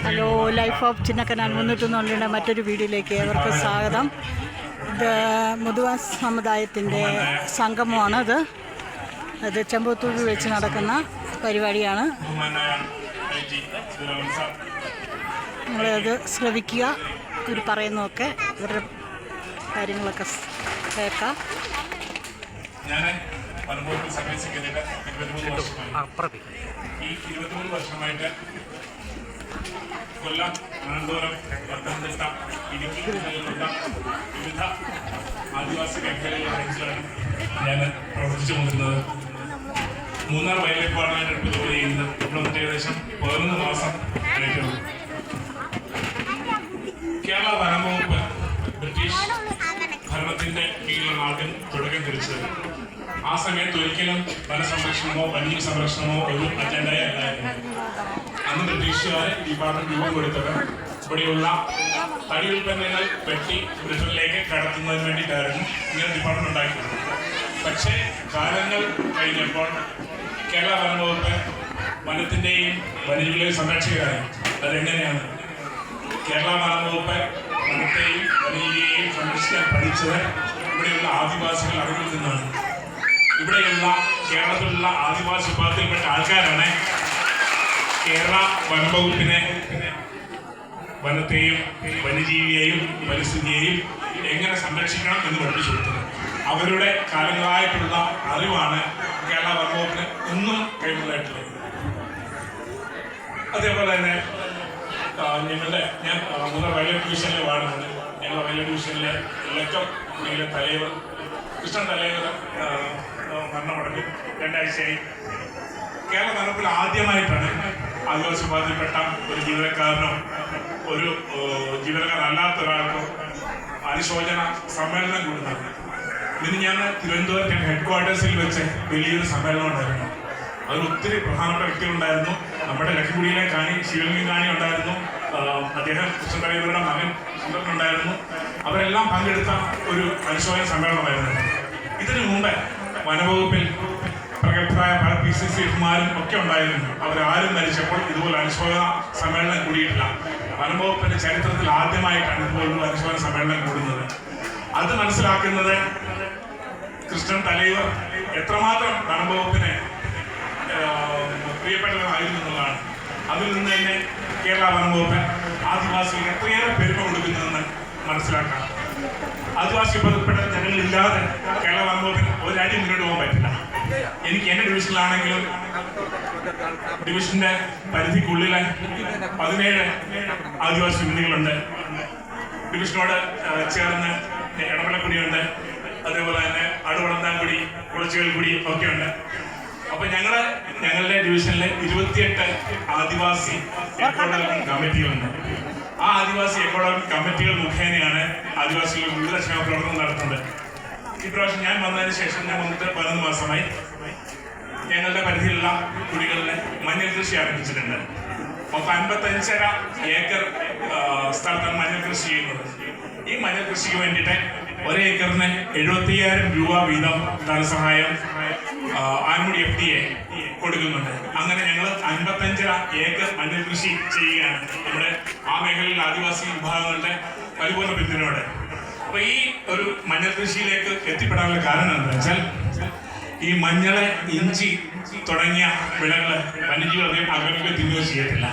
Hello, life of Chinnakanal മുന്നിട്ടുന്നുള്ളിൻ്റെ മറ്റൊരു വീഡിയോയിലേക്ക് ഏവർക്ക് സ്വാഗതം. ഇത് മുതുവാൻ സമുദായത്തിൻ്റെ സംഗമമാണ്. അത് ചെമ്പത്തൂരിൽ വെച്ച് നടക്കുന്ന പരിപാടിയാണ്. നിങ്ങളത് ശ്രവിക്കുക, ഇവർ പറയുന്നതൊക്കെ ഇവരുടെ കാര്യങ്ങളൊക്കെ കേൾക്കാം. ഈ 23 വർഷമായിട്ട് കൊല്ലം, അനന്തപുരം, പത്തനംതിട്ട, ഇടുക്കി ജില്ലകളിലുള്ള വിവിധ ആദിവാസി മേഖലകളിലാണ് ഞാൻ പ്രവർത്തിച്ചു കൊണ്ടിരുന്നത്. മൂന്നാർ വൈൽഡ് ഡിപ്പാർട്ട്മെന്റ് ഇപ്പോൾ ജോലി ചെയ്യുന്നത്. ഇവിടെ വന്നിട്ട് ഏകദേശം 11 മാസം ആയിട്ടുള്ളൂ. കേരള വനം വകുപ്പ് ബ്രിട്ടീഷ് ഭരണത്തിന്റെ കീഴിലുള്ള ആദ്യം തുടക്കം കുറിച്ചത്. ആ സമയത്ത് ഒരിക്കലും വനസംരക്ഷണമോ വന്യ സംരക്ഷണമോ ഒരു അജണ്ടയെ അല്ലായിരുന്നു. അന്ന് ബ്രിട്ടീഷുകാരെ ഡിപ്പാർട്ട്മെന്റ് രൂപം കൊടുത്തത് ഇവിടെയുള്ള തടി ഉൽപ്പന്നങ്ങൾ വെട്ടി ബ്രിട്ടനിലേക്ക് കടത്തുന്നതിന് വേണ്ടിയിട്ടായിരുന്നു ഇങ്ങനെ ഡിപ്പാർട്ട്മെന്റ് ഉണ്ടാക്കിയത്. പക്ഷേ കാലങ്ങൾ കഴിഞ്ഞപ്പോൾ കേരള വനം വകുപ്പ് വനത്തിന്റെയും വന്യജീവികളെയും സംരക്ഷകരായി. അതെങ്ങനെയാണ്? കേരള വനം വകുപ്പ് വനത്തെയും വന്യജീവിയെയും സംരക്ഷിക്കാൻ പഠിച്ചത് ഇവിടെയുള്ള ആദിവാസികൾ അറിവിൽ നിന്നാണ്. ഇവിടെയുള്ള കേരളത്തിലുള്ള ആദിവാസി വിഭാഗത്തിൽപ്പെട്ട ആൾക്കാരാണ് കേരള വനം വകുപ്പിനെ വനത്തെയും വന്യജീവിയെയും പരിസ്ഥിതിയെയും എങ്ങനെ സംരക്ഷിക്കണം എന്ന് പഠിപ്പിച്ചു കൊടുത്തത്. അവരുടെ കാലങ്ങളായിട്ടുള്ള അറിവാണ് കേരള വനം വകുപ്പിന് ഇന്നും കൈമുതലായിട്ടുള്ളത്. അതേപോലെ തന്നെ ഞാൻ മുതൽ വയലറ്റ് ഡിവിഷനിലെ വാർഡുണ്ട്. ഞങ്ങളുടെ വയലറ്റ് ഡിവിഷനിലെ ഇലക്കം തലൈവർ കൃഷ്ണൻ തലൈവർ മരണമടങ്ങി 2 ആഴ്ചയായി. കേരള വനത്തിൽ ആദ്യമായിട്ടാണ് ആദിവാസി വിഭാഗത്തിൽപ്പെട്ട ഒരു ജീവനക്കാരനോ ഒരു ജീവനക്കാരല്ലാത്ത ഒരാൾക്കോ അനുശോചന സമ്മേളനം കൂടുന്നത്. ഇതിന് ഞാൻ തിരുവനന്തപുരത്തെ ഹെഡ്ക്വാർട്ടേഴ്സിൽ വെച്ച് വലിയൊരു സമ്മേളനം ഉണ്ടായിരുന്നു. അതിൽ ഒത്തിരി പ്രധാനപ്പെട്ട വ്യക്തികളുണ്ടായിരുന്നു. നമ്മുടെ ലക്കിമുടിയിലെ കാണി ശിവലിംഗം കാണി ഉണ്ടായിരുന്നു. അദ്ദേഹം കൃഷ്ണൻ തലൈവരുടെ മകൻ ഉണ്ടായിരുന്നു. അവരെല്ലാം പങ്കെടുത്ത ഒരു അനുശോചന സമ്മേളനമായിരുന്നു. ഇതിനു മുമ്പ് വനവകുപ്പിൽ പ്രഗത്ഭരായ പല PCCമാരും ഒക്കെ ഉണ്ടായിരുന്നു. അവരാരും മരിച്ചപ്പോൾ ഇതുപോലെ അനുശോചന സമ്മേളനം കൂടിയിട്ടില്ല. വനംവകുപ്പിന്റെ ചരിത്രത്തിൽ ആദ്യമായിട്ടാണ് ഇതുപോലുള്ള അനുശോചന സമ്മേളനം കൂടുന്നത്. അത് മനസ്സിലാക്കുന്നത് കൃഷ്ണൻ തലൈവർ എത്രമാത്രം വനംവകുപ്പിന് പ്രിയപ്പെട്ടവരായിരുന്നു എന്നുള്ളതാണ്. അതിൽ നിന്ന് തന്നെ കേരള വനംവകുപ്പ് ആദിവാസികൾക്ക് എത്രയേറെ പെരുമ കൊടുക്കുന്നതെന്ന് മനസ്സിലാക്കാം. ആദിവാസി വിഭാഗത്തിൽപ്പെട്ട ജനങ്ങളില്ലാതെ കേരള വനംവകുപ്പിന് ഒരടി മുന്നോട്ട് പോകാൻ പറ്റില്ല. എനിക്ക് എന്റെ ഡിവിഷനിലാണെങ്കിലും ഡിവിഷന്റെ പരിധിക്കുള്ളിലെ 17 ആദിവാസി വിധികളുണ്ട്. ഡിവിഷനോട് ചേർന്ന് ഇടമലക്കുടിയുണ്ട്. അതേപോലെ തന്നെ അടുവളന്താൻകുടി, കുളച്ചുകൽക്കുടി ഒക്കെ ഉണ്ട്. അപ്പൊ ഞങ്ങളുടെ ഡിവിഷനിലെ 28 ആദിവാസി എക്കോ ഡെവലപ്മെന്റ് കമ്മിറ്റികളുണ്ട്. ആ ആദിവാസി എക്കോ ഡെവലപ്മെന്റ് കമ്മിറ്റികൾ മുഖേനയാണ് ആദിവാസികൾ വിവിധ ക്ഷേമ പ്രവർത്തനം നടത്തുന്നത്. ഇപ്രാവശ്യം ഞാൻ വന്നതിന് ശേഷം ഞാൻ വന്നിട്ട് 11 മാസമായി. ഞങ്ങളുടെ പരിധിയിലുള്ള കുടികളിലെ മഞ്ഞൾ കൃഷി ആരംഭിച്ചിട്ടുണ്ട്. മൊത്തം 55.5 ഏക്കർ സ്ഥലത്താണ് മഞ്ഞൾ കൃഷി ചെയ്യുന്നത്. ഈ മഞ്ഞൾ കൃഷിക്ക് വേണ്ടിയിട്ട് 1 ഏക്കറിന് 75,000 രൂപ വീതം ധനസഹായം ആൻമുടി FDA കൊടുക്കുന്നുണ്ട്. അങ്ങനെ ഞങ്ങൾ 55 ഏക്കർ മഞ്ഞൾ കൃഷി ചെയ്യുകയാണ്. ഇവിടെ ആ മേഖലയിലെ ആദിവാസി വിഭാഗങ്ങളുടെ പരിപൂർണ്ണ പിന്തുണയോടെ. അപ്പൊ ഈ ഒരു മഞ്ഞൾ കൃഷിയിലേക്ക് എത്തിപ്പെടാനുള്ള കാരണം എന്താ വെച്ചാൽ ഈ മഞ്ഞള്, ഇഞ്ചി തുടങ്ങിയ വിളകള് വന്യജീവികൾ അധികം ആക്രമിക്കുക തിന്നുകയോ ചെയ്യത്തില്ല.